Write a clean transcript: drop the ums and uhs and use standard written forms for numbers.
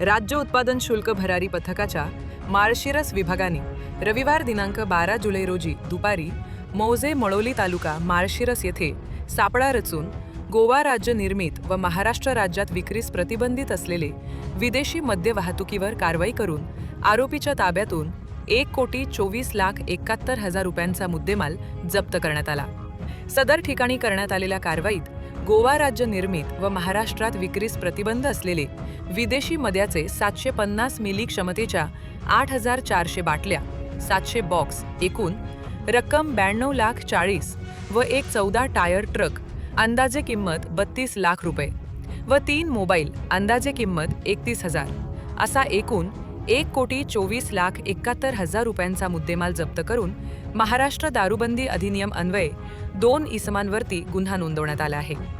राज्य उत्पादन शुल्क भरारी पथकाच्या माळशिरस विभागाने रविवार दिनांक 12 जुलै रोजी दुपारी मौजे मळोली तालुका माळशिरस येथे सापळा रचून गोवा राज्य निर्मित व महाराष्ट्र राज्यात विक्रीस प्रतिबंधित असलेले विदेशी मद्य वाहतुकीवर कारवाई करून आरोपीच्या ताब्यातून 1,24,71,000 रुपयांचा मुद्देमाल जप्त करण्यात आला। सदर ठिकाणी करण्यात आलेल्या कारवाईत गोवा राज्य निर्मित व महाराष्ट्रात विक्रीस प्रतिबंध असलेले विदेशी मद्याचे 750 मिली क्षमतेच्या 8,400 बाटल्या, 700 बॉक्स, एकूण रक्कम 92,40,00,000 व एक 14 टायर ट्रक अंदाजे किंमत 32 लाख रुपये व 3 मोबाईल अंदाजे किंमत 31,000 असा एकूण 1,24,71,000 रुपयांचा मुद्देमाल जप्त करून महाराष्ट्र दारूबंदी अधिनियम अन्वये 2 इसमांवरती गुन्हा नोंदवण्यात आला आहे।